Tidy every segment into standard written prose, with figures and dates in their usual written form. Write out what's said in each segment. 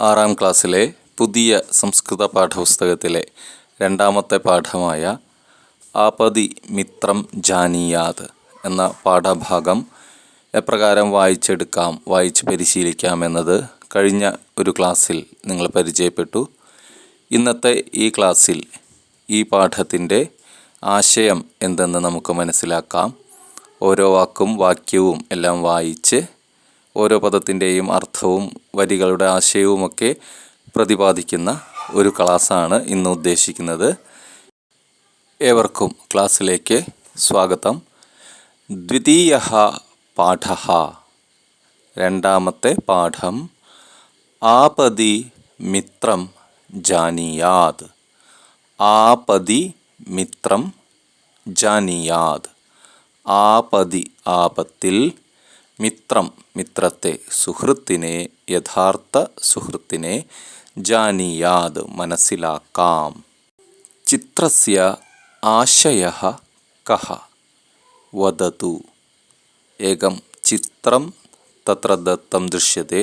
ആറാം ക്ലാസ്സിലെ പുതിയ സംസ്കൃത പാഠപുസ്തകത്തിലെ രണ്ടാമത്തെ പാഠമായ ആപതി മിത്രം ജാനീയാത് എന്ന പാഠഭാഗം എപ്രകാരം വായിച്ച് പരിശീലിക്കാം എന്നത് കഴിഞ്ഞ ഒരു ക്ലാസ്സിൽ നിങ്ങൾ പരിചയപ്പെട്ടു. ഇന്നത്തെ ഈ ക്ലാസ്സിൽ ഈ പാഠത്തിൻ്റെ ആശയം എന്തെന്ന് നമുക്ക് മനസ്സിലാക്കാം. ഓരോ വാക്കും വാക്യവും എല്ലാം വായിച്ച് ഓരോ പദത്തിൻ്റെയും അർത്ഥവും വരികളുടെ ആശയവുമൊക്കെ പ്രതിപാദിക്കുന്ന ഒരു ക്ലാസ്സാണ് ഇന്ന് ഉദ്ദേശിക്കുന്നത്. ഏവർക്കും ക്ലാസ്സിലേക്ക് സ്വാഗതം. ദ്വിതീയഃ പാഠഃ, രണ്ടാമത്തെ പാഠം ആപതി മിത്രം ജാനീയാത്. ആപതി മിത്രം ജാനീയാത്. ആപതി ആപത്തിൽ, മിത്രം മിത്രത്തെ, സുഹൃത്തിനെ, യഥാർത്ഥ സുഹൃത്തിനെ, ജാനീയാത് മനസ്സിലാക്കാം. ചിത്രസ്യ ആശയഃ കഃ വദതു. ഏകം ചിത്രം തത്ര ദത്തം ദൃശ്യത്തെ.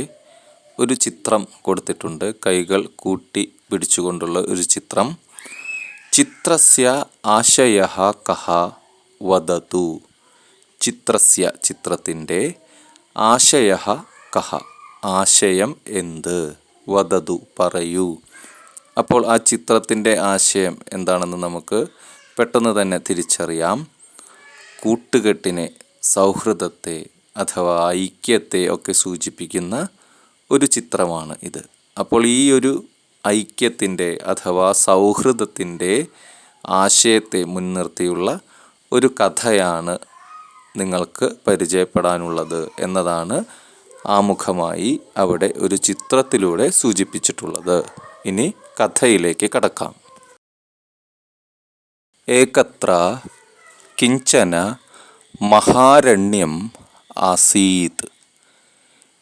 ഒരു ചിത്രം കൊടുത്തിട്ടുണ്ട്, കൈകൾ കൂട്ടി പിടിച്ചുകൊണ്ടുള്ള ഒരു ചിത്രം. ചിത്രസ്യ ആശയഃ കഃ വദതു. ചിത്രസ്യ ചിത്രത്തിൻ്റെ, ആശയഃ കഃ ആശയം എന്ത്, വദതു പറയൂ. അപ്പോൾ ആ ചിത്രത്തിൻ്റെ ആശയം എന്താണെന്ന് നമുക്ക് പെട്ടെന്ന് തന്നെ തിരിച്ചറിയാം. കൂട്ടുകെട്ടിനെ, സൗഹൃദത്തെ അഥവാ ഐക്യത്തെ ഒക്കെ സൂചിപ്പിക്കുന്ന ഒരു ചിത്രമാണ് ഇത്. അപ്പോൾ ഈ ഒരു ഐക്യത്തിൻ്റെ അഥവാ സൗഹൃദത്തിൻ്റെ ആശയത്തെ മുൻനിർത്തിയുള്ള ഒരു കഥയാണ് നിങ്ങൾക്ക് പരിചയപ്പെടാനുള്ളത് എന്നതാണ് ആമുഖമായി അവിടെ ഒരു ചിത്രത്തിലൂടെ സൂചിപ്പിച്ചിട്ടുള്ളത്. ഇനി കഥയിലേക്ക് കടക്കാം. ഏകത്ര കിഞ്ചന മഹാരണ്യം ആസീത്.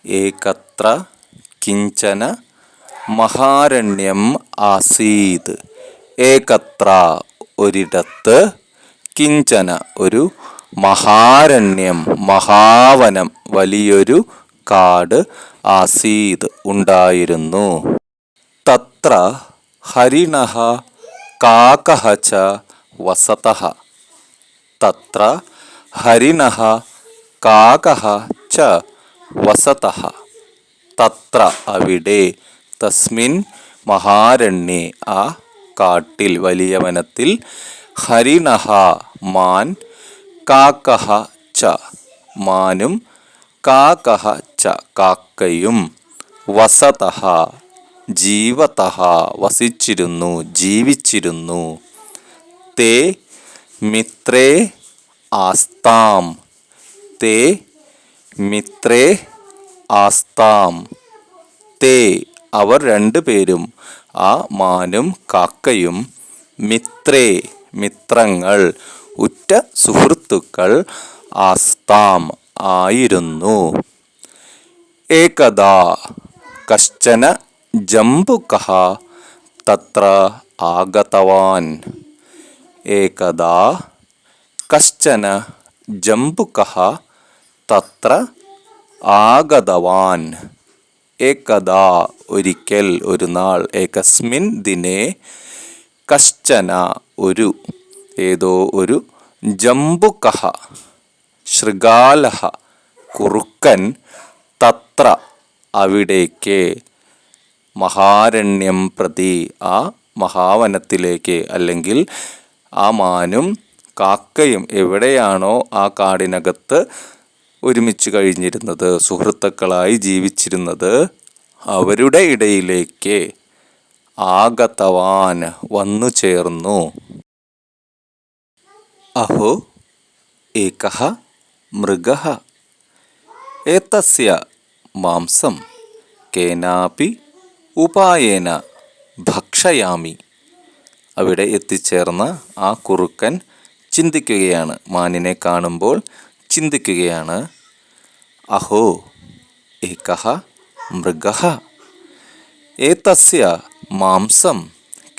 ഏകത്ര കിഞ്ചന മഹാരണ്യം ആസീത്. ഏകത്ര ഒരിടത്ത്, കിഞ്ചന ഒരു, മഹാരണ്യം മഹാവനം വലിയൊരു കാട്, ആസീത് ഉണ്ടായിരുന്നു. തത്ര ഹരിണഃ കാകഃ ച വസതഃ. തത്ര ഹരിണഃ കാകഃ ച വസതഃ. തത്ര അവിടെ, തസ്മിൻ മഹാരണ്യേ ആ കാട്ടിൽ വലിയ വനത്തിൽ, ഹരിണഃ മാൻ, കാകഃ ച മാനും, കാകഃ ച കാക്കയും, വസതഃ ജീവതഃ വസിച്ചിരുന്നു ജീവിച്ചിരുന്നു. തേ മിത്രേ ആസ്താം. തേ മിത്രേ ആസ്താം. തേ അവർ രണ്ടുപേരും, ആ മാനും കാക്കയും, മിത്രേ മിത്രങ്ങൾ ഉറ്റ സുഹൃത്തുക്കൾ, ആസ്താം ആയിരുന്നു. ഏകദാ കശ്ചന ജംബുകഃ തത്ര ആഗതവാൻ. ഏകദാ കശ്ചന ജംബുകഃ തത്ര ആഗതവാൻ. ഏകദാ ഒരിക്കൽ, ഒരു നാൾ, ഏകസ്മിൻ ദിനേ, കശ്ചന ഒരു, ഏതോ ഒരു, ജംബുകഃ ശൃഗാലഃ കുറുക്കൻ, തത്ര അവിടേക്ക്, മഹാരണ്യം പ്രതി ആ മഹാവനത്തിലേക്ക്, അല്ലെങ്കിൽ ആ മാനും കാക്കയും എവിടെയാണോ ആ കാടിനകത്ത് ഒരുമിച്ച് കഴിഞ്ഞിരുന്നത്, സുഹൃത്തുക്കളായി ജീവിച്ചിരുന്നത്, അവരുടെ ഇടയിലേക്ക്, ആഗതവാൻ വന്നു ചേർന്നു. അഹോ ഏകഃ മൃഗഃ ഏതസ്യ മാംസം കേനാപി ഉപായേന ഭക്ഷയാമി. അവിടെ എത്തിച്ചേർന്ന ആ കുറുക്കൻ ചിന്തിക്കുകയാണ്, മാനിനെ കാണുമ്പോൾ ചിന്തിക്കുകയാണ്. അഹോ ഏകഃ മൃഗഃ ഏതസ്യ മാംസം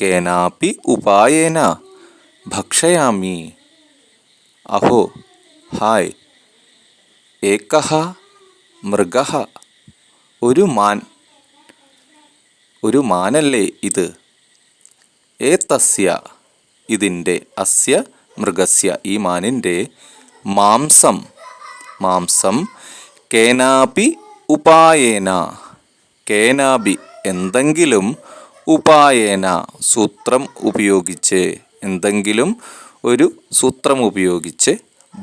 കേനാപി ഉപായേന ഭക്ഷയാമി. അഹോ ഹായ്, ഏകഃ മൃഗഃ ഒരു മാൻ, ഒരു മാനല്ലേ ഇത്? ഏതസ്യ ഇതിൻ്റെ, അസ്യ മൃഗസ്യ ഈ മാനിൻ്റെ, മാംസം മാംസം കേനാപി ഉപായേന കേനാപി എന്തെങ്കിലും, ഉപായേന സൂത്രം ഉപയോഗിച്ച്, എന്തെങ്കിലും ഒരു സൂത്രം ഉപയോഗിച്ച്,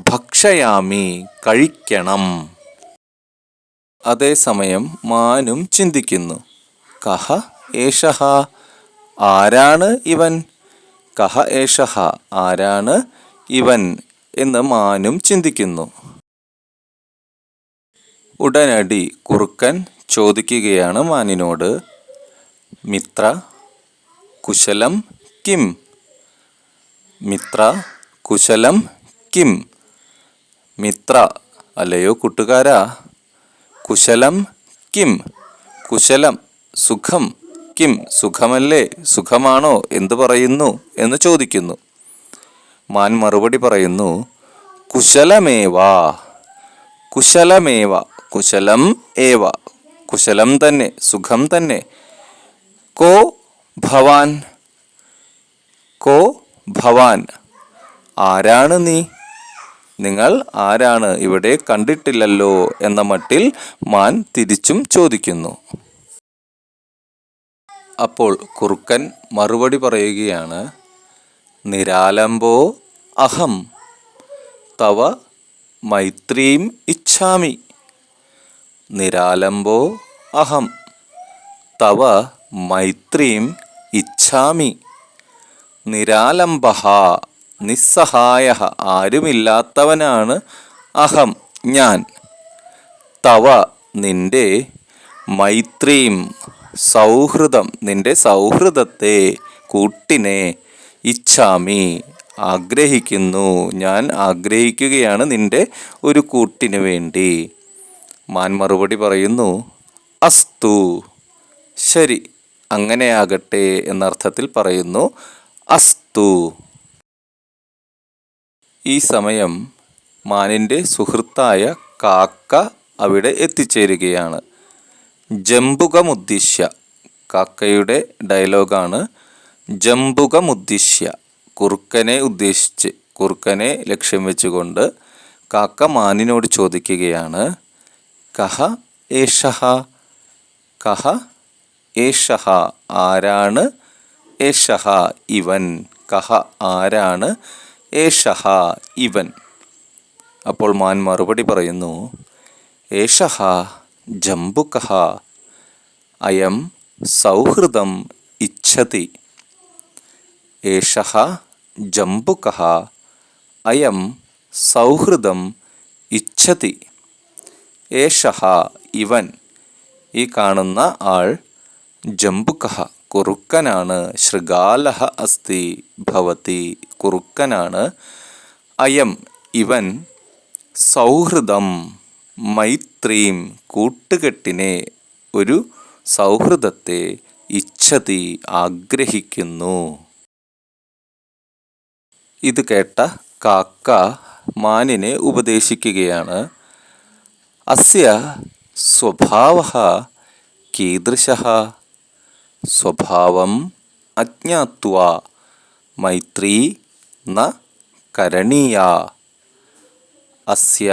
ഭക്ഷയാമി കഴിക്കണം. അതേസമയം മാനും ചിന്തിക്കുന്നു. കഹ ഏഷഃ ആരാണ് ഇവൻ? കഹ ഏഷഃ ആരാണ് ഇവൻ എന്ന് മാനും ചിന്തിക്കുന്നു. ഉടനടി കുറുക്കൻ ചോദിക്കുകയാണ് മാനിനോട്, മിത്ര കുശലം കിം? മിത്ര കുശലം കിം? മിത്ര അല്ലയോ കൂട്ടുകാരാ, കുശലം കിം? കുശലം സുഖം, കിം സുഖമല്ലേ, സുഖമാണോ, എന്തു പറയുന്നു എന്ന് ചോദിക്കുന്നു. മാൻ മറുപടി പറയുന്നു, കുശലമേവ കുശലമേവ കുശലം ഏവ കുശലം തന്നെ, സുഖം തന്നെ. കോ ഭവാൻ കോ ഭവാൻ ആരാണ് നീ? നിങ്ങൾ ആരാണ്? ഇവിടെ കണ്ടിട്ടില്ലല്ലോ എന്ന മട്ടിൽ മാൻ തിരിച്ചും ചോദിക്കുന്നു. അപ്പോൾ കുറുക്കൻ മറുപടി പറയുകയാണ്, നിരാലംബോ അഹം തവ മൈത്രീം ഇച്ഛാമി. നിരാലംബോ അഹം തവ മൈത്രീം ഇച്ഛാമി. നിരാലംബഃ നിസ്സഹായഃ ആരുമില്ലാത്തവനാണ്, അഹം ഞാൻ, തവ നിന്റെ, മൈത്രീം സൗഹൃദം നിന്റെ സൗഹൃദത്തെ, കൂട്ടിനെ, ഇച്ഛാമി ആഗ്രഹിക്കുന്നു, ഞാൻ ആഗ്രഹിക്കുകയാണ് നിന്റെ ഒരു കൂട്ടിനു വേണ്ടി. മാൻ മറുപടി പറയുന്നു, അസ്തു ശരി, അങ്ങനെയാകട്ടെ എന്നർത്ഥത്തിൽ പറയുന്നു, അസ്തു. ഈ സമയം മാനിൻ്റെ സുഹൃത്തായ കാക്ക അവിടെ എത്തിച്ചേരുകയാണ്. ജംബുകമുദ്ദിശ്യ, കാക്കയുടെ ഡയലോഗാണ്. ജംബുകമുദ്ദിശ്യ കുറുക്കനെ ഉദ്ദേശിച്ച്, കുറുക്കനെ ലക്ഷ്യം വെച്ചുകൊണ്ട് കാക്ക മാനിനോട് ചോദിക്കുകയാണ്, കഹ ഏഷഃ കഹ ഏഷഃ ആരാണ്, ഏഷഃ ഇവൻ, കഹ ആരാണ്, ഏഷഃ ഇവൻ. അപ്പോൾ മാൻ മറുപടി പറയുന്നു, ഏഷഃ ജംബുകഃ അയം സൗഹൃദം ഇച്ഛതി. ഏഷഃ ജംബുകഃ അയം സൗഹൃദം ഇച്ഛതി. ഏഷഃ ഇവൻ, ഈ കാണുന്ന ആൾ, ജംബുകഃ കുറുക്കനാണ്, ശൃഗാലഃ അസ്തി ഭവതി കുറുക്കനാണ്, അയം ഇവൻ, സൗഹൃദം മൈത്രീം കൂട്ടുകെട്ടിനെ, ഒരു സൗഹൃദത്തെ, ഇച്ഛതി ആഗ്രഹിക്കുന്നു. ഇത് കേട്ട കാക്ക മാനിനെ ഉപദേശിക്കുകയാണ്, അസ്യ സ്വഭാവഃ കീദൃശഃ? സ്വഭാവം അജ്ഞാത്വാ മൈത്രീ ന കരണീയാ. അസ്യ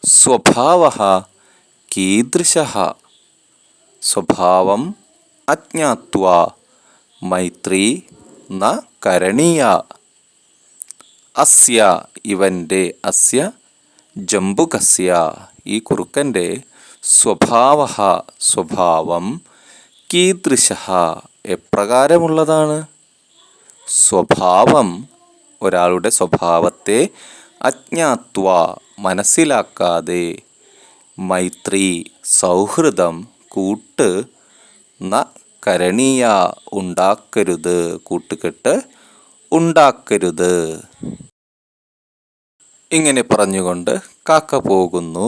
സ്വഭാവഃ കീദൃശഃ? സ്വഭാവം അജ്ഞാത്വാ മൈത്രീ ന കരണീയാ. അസ്യ ഇവൻ്റെ, അസ്യ ജംബുകസ്യ ഈ കുറുക്കൻ്റെ, സ്വഭാവഃ സ്വഭാവം, കീദൃശഃ എപ്രകാരമുള്ളതാണ്? സ്വഭാവം ഒരാളുടെ സ്വഭാവത്തെ, അജ്ഞാത്വാ മനസ്സിലാക്കാതെ, മൈത്രീ സൗഹൃദം കൂട്ട്, ന കരണീയ ഉണ്ടാക്കരുത്, കൂട്ടുകെട്ട് ഉണ്ടാക്കരുത്. ഇങ്ങനെ പറഞ്ഞുകൊണ്ട് കാക്ക പോകുന്നു.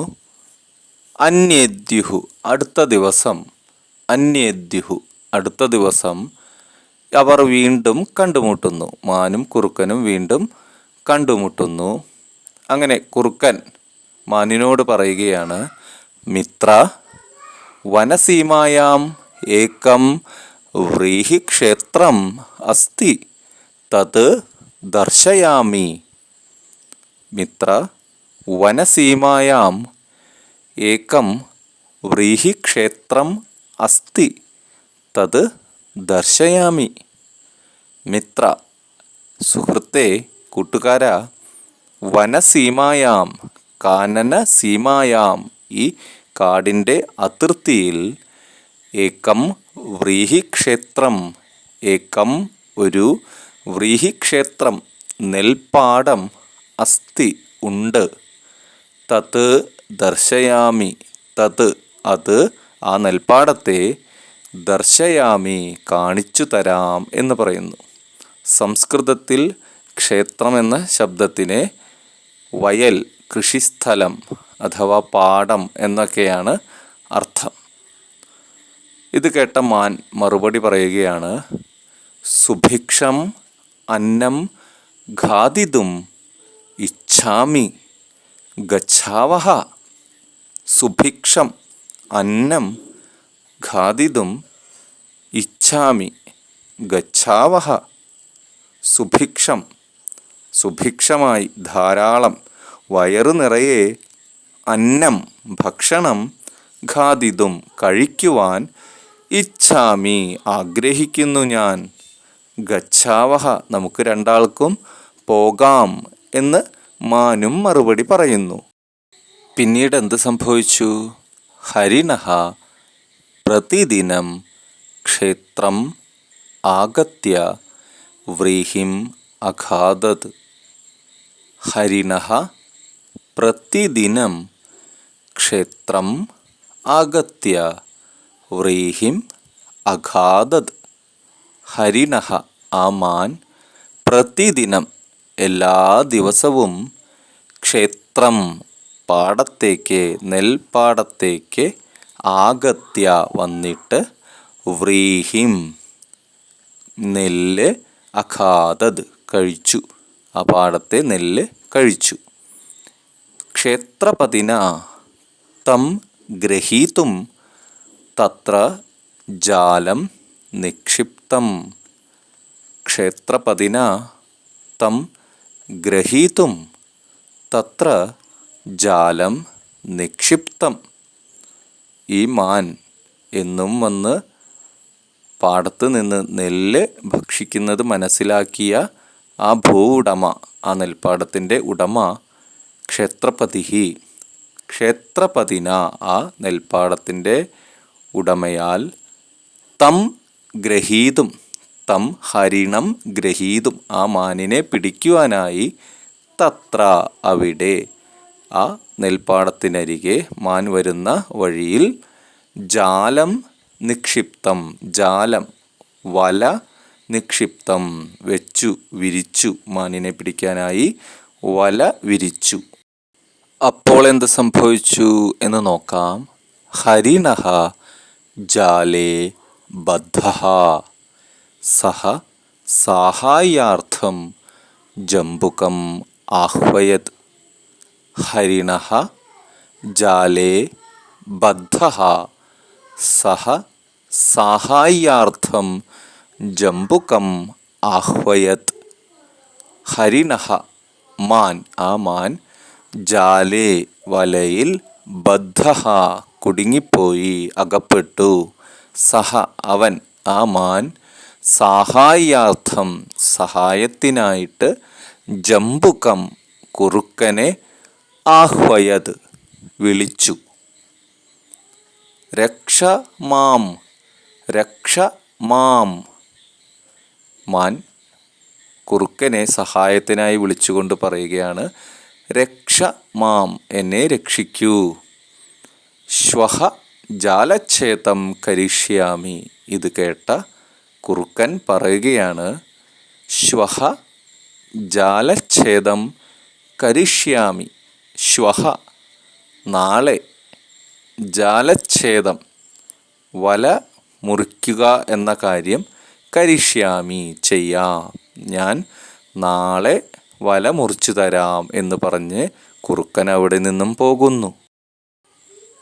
അന്യേദ്യുഹു അടുത്ത ദിവസം, അന്യേദ്യുഹു അടുത്ത ദിവസം അവർ വീണ്ടും കണ്ടുമുട്ടുന്നു. മാനും കുറുക്കനും വീണ്ടും കണ്ടുമുട്ടുന്നു. അങ്ങനെ കുറുക്കൻ മാനിനോട് പറയുകയാണ്, മിത്ര വനസീമായാം ഏകം വ്രീഹിക്ഷേത്രം അസ്തി തത് ദർശയാമി. മിത്ര, വനസീമായാം ഏകം വ്രീഹിക്ഷേത്രം അസ്തി തത് ദർശയാമി. മിത്ര, സുഹൃത്തെ, കൂട്ടുകാരാ, വനസീമായാം, കാനനസീമായാം, ഈ കാടിൻ്റെ അതിർത്തിയിൽ, ഏകം വ്രീഹിക്ഷേത്രം, ഏകം ഒരു വ്രീഹിക്ഷേത്രം നെൽപ്പാടം, അസ്തി ഉണ്ട്, തത് ദർശയാമി, തത് അത്, ആ നെൽപ്പാടത്തെ, ദർശയാമി കാണിച്ചു തരാം എന്ന് പറയുന്നു. സംസ്കൃതത്തിൽ ക്ഷേത്രം എന്ന ശബ്ദത്തിനെ വയൽ, കൃഷിസ്ഥലം അഥവാ പാടം എന്നൊക്കെയാണ് അർത്ഥം. ഇത് കേട്ട മാൻ മറുപടി പറയുകയാണ്, സുഭിക്ഷം അന്നം ഖാദിതും ഇച്ഛാമി ഗച്ഛാവഹ. സുഭിക്ഷം അന്നം ഖാദിതും ഇച്ഛാമി ഗച്ഛാവഹ. സുഭിക്ഷം, സുഭിക്ഷമായി, ധാരാളം, വയറു നിറയെ, അന്നം ഭക്ഷണം, ഖാദിതും കഴിക്കുവാൻ, ഇച്ഛാമി ആഗ്രഹിക്കുന്നു ഞാൻ, ഗച്ഛാവഹ നമുക്ക് രണ്ടാൾക്കും പോകാം എന്ന് മാനും മറുപടി പറയുന്നു. പിന്നീട് എന്ത് സംഭവിച്ചു? ഹരിണഃ പ്രതിദിനം ക്ഷേത്രം ആഗത്യ വ്രീഹിം അഖാദത്. ഹരിണഃ പ്രതിദിനം ക്ഷേത്രം ആഗത്യ വ്രീഹിം അഖാദത്. ഹരിണഃ ആ മാൻ, പ്രതിദിനം എല്ലാ ദിവസവും, ക്ഷേത്രം പാടത്തേക്ക്, നെൽപ്പാടത്തേക്ക്, ആഗത്യ വന്നിട്ട്, വ്രീഹിം നെല്ല്, അഖാദത് കഴിച്ചു, ആ പാടത്തെ നെല്ല് കഴിച്ചു. ക്ഷേത്രപതിന തം ഗ്രഹീതും തത്ര ജാലം നിക്ഷിപ്തം. ക്ഷേത്രപതിന തം ഗ്രഹീതും തത്ര ജാലം നിക്ഷിപ്തം. ഈ മാൻ എന്നും വന്ന് പാടത്ത് നിന്ന് നെല്ല് ഭക്ഷിക്കുന്നത് മനസ്സിലാക്കിയ ആ ഉടമ, ആ നെൽപ്പാടത്തിൻ്റെ ഉടമ, ക്ഷേത്രപതിഹി, ക്ഷേത്രപതിന ആ നെൽപ്പാടത്തിൻ്റെ ഉടമയാൽ, തം ഗ്രഹീതും, തം ഹരിണം ഗ്രഹീതും ആ മാനിനെ പിടിക്കുവാനായി, തത്ര അവിടെ, ആ നെൽപ്പാടത്തിനരികെ മാൻ വരുന്ന വഴിയിൽ, ജാലം നിക്ഷിപ്തം, ജാലം വല, നിക്ഷിപ്തം വെച്ചു, വിരിച്ചു, മാനിനെ പിടിക്കാനായി വല വിരിച്ചു. അപ്പോൾ എന്ത് സംഭവിച്ചു എന്ന് നോക്കാം. ഹരിണഃ ജാലേ ബദ്ധഃ സഹ സാഹായ്യാർത്ഥം ജംബുകം ആഹ്വയത്. ഹരിണഃ ജാലേ ബദ്ധഃ സഹ സാഹായ്യാർത്ഥം ജംബുകം ആഹ്വയത്. ഹരിണഃ മാൻ, ആ മാൻ, ജാലേ വലയിൽ, ബദ്ധഃ കുടുങ്ങിപ്പോയി, അകപ്പെട്ടു, സഹ അവൻ, ആ മാൻ, സാഹായ്യാർത്ഥം സഹായത്തിനായിട്ട്, ജംബുകം കുറുക്കനെ, ആഹ്വയത് വിളിച്ചു. രക്ഷ മാം, രക്ഷ മാം. മാൻ കുറുക്കനെ സഹായത്തിനായി വിളിച്ചുകൊണ്ട് പറയുകയാണ്, രക്ഷ മാം, എന്നെ രക്ഷിക്കൂ. ശ്വഹ ജാലച്ഛേദം കരിഷ്യാമി. ഇത് കേട്ട കുറുക്കൻ പറയുകയാണ്, ശ്വഹ ജാലച്ഛേദം കരിഷ്യാമി. ശ്വഹ നാളെ, ജാലച്ഛേദം വല മുറിക്കുക എന്ന കാര്യം, കരിഷ്യാമി ചെയ്യാം, ഞാൻ നാളെ വല മുറിച്ചു തരാം എന്ന് പറഞ്ഞ് കുറുക്കൻ അവിടെ നിന്നും പോകുന്നു.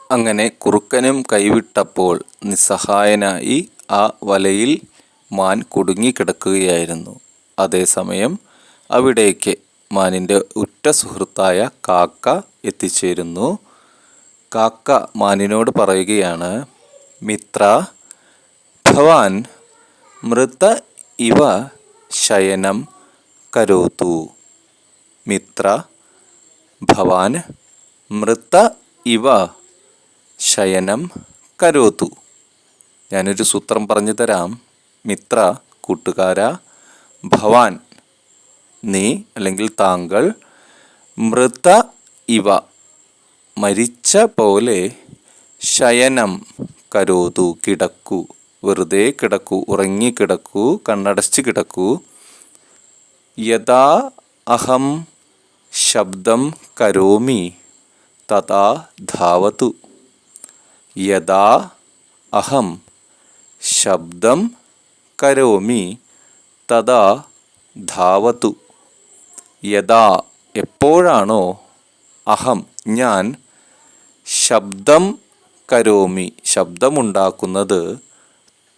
അങ്ങനെ കുറുക്കനും കൈവിട്ടപ്പോൾ നിസ്സഹായനായി ആ വലയിൽ മാൻ കുടുങ്ങിക്കിടക്കുകയായിരുന്നു. അതേസമയം അവിടേക്ക് മാനിൻ്റെ ഉറ്റ സുഹൃത്തായ കാക്ക എത്തിച്ചേരുന്നു. കാക്ക മാനിനോട് പറയുകയാണ്, മിത്ര, ഭവാൻ മൃത ഇവ ശയനം കരോതു. മിത്ര, ഭവാൻ മൃത ഇവ ശയനം കരോതു. ഞാനൊരു സൂത്രം പറഞ്ഞു തരാം. മിത്ര, കൂട്ടുകാരാ, ഭവാൻ, നീ അല്ലെങ്കിൽ താങ്കൾ, മൃത ഇവ, മരിച്ച പോലെ, ശയനം കരോതു, കിടക്കൂ, വെറുതെ കിടക്കൂ, ഉറങ്ങിക്കിടക്കൂ, കണ്ണടച്ച് കിടക്കൂ. യഥാ അഹം ശബ്ദം കരോമി തഥാ ധാവതു. യഥാ അഹം ശബ്ദം കരോമി തഥാ ധാവതു. യഥാ, എപ്പോഴാണോ, അഹം, ഞാൻ, ശബ്ദം കരോമി, ശബ്ദമുണ്ടാക്കുന്നത്,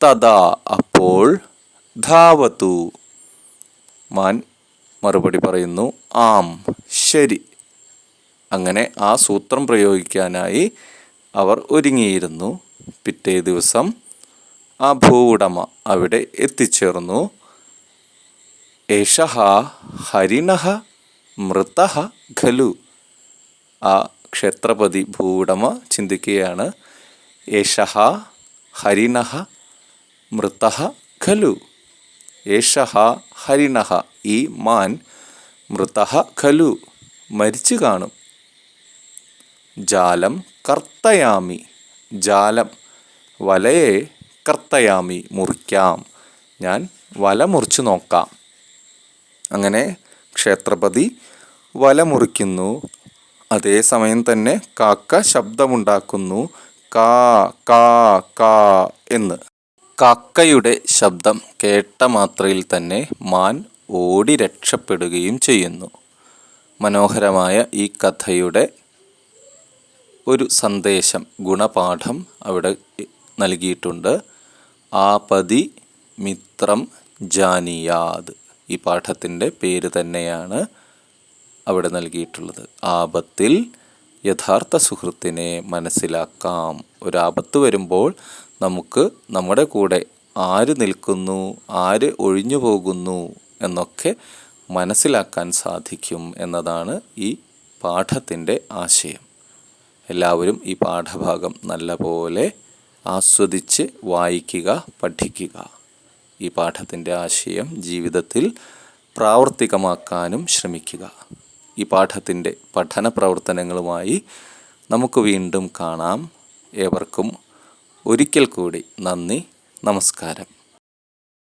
തഥാ, അപ്പോൾ, ധാവതു, മാൻ മറുപടി പറയുന്നു, ആം, ശരി. അങ്ങനെ ആ സൂത്രം പ്രയോഗിക്കാനായി അവർ ഒരുങ്ങിയിരുന്നു. പിറ്റേ ദിവസം ആ ഭൂവുടമ അവിടെ എത്തിച്ചേർന്നു. ഏഷഃ ഹരിണഃ മൃതഃ ഖലു. ആ ക്ഷേത്രപതി ഭൂവുടമ ചിന്തിക്കുകയാണ്, ഏഷഃ ഹരിണഃ മൃതഃ ഖലു. ഏഷഃ ഹരിണഃ, ഈ മാൻ, മൃതഃ ഖലു, മരിച്ചു കാണും. ജാലം കർത്തയാമി, ജാലം, വലയെ, കർത്തയാമി, മുറിക്കാം, ഞാൻ വല മുറിച്ചു നോക്കാം. അങ്ങനെ ക്ഷേത്രപതി വല മുറിക്കുന്നു. അതേസമയം തന്നെ കാക്ക ശബ്ദമുണ്ടാക്കുന്നു, കാ കാ കാ എന്ന്. കാക്കയുടെ ശബ്ദം കേട്ട മാത്രയിൽ തന്നെ മാൻ ഓടി രക്ഷപ്പെടുകയും ചെയ്യുന്നു. മനോഹരമായ ഈ കഥയുടെ ഒരു സന്ദേശം, ഗുണപാഠം അവിടെ നൽകിയിട്ടുണ്ട്. ആപതി മിത്രം ജാനിയാത്. ഈ പാഠത്തിൻ്റെ പേര് തന്നെയാണ് അവിടെ നൽകിയിട്ടുള്ളത്. ആപത്തിൽ യഥാർത്ഥ സുഹൃത്തിനെ മനസ്സിലാക്കാം. ഒരാപത്ത് വരുമ്പോൾ നമുക്ക് നമ്മുടെ കൂടെ ആര് നിൽക്കുന്നു, ആര് ഒഴിഞ്ഞു പോകുന്നു എന്നൊക്കെ മനസ്സിലാക്കാൻ സാധിക്കും എന്നതാണ് ഈ പാഠത്തിൻ്റെ ആശയം. എല്ലാവരും ഈ പാഠഭാഗം നല്ലപോലെ ആസ്വദിച്ച് വായിക്കുക, പഠിക്കുക. ഈ പാഠത്തിൻ്റെ ആശയം ജീവിതത്തിൽ പ്രാവർത്തികമാക്കാനും ശ്രമിക്കുക. ഈ പാഠത്തിൻ്റെ പഠന പ്രവർത്തനങ്ങളുമായി നമുക്ക് വീണ്ടും കാണാം. ഏവർക്കും ഒരിക്കൽ കൂടി നന്ദി, നമസ്കാരം.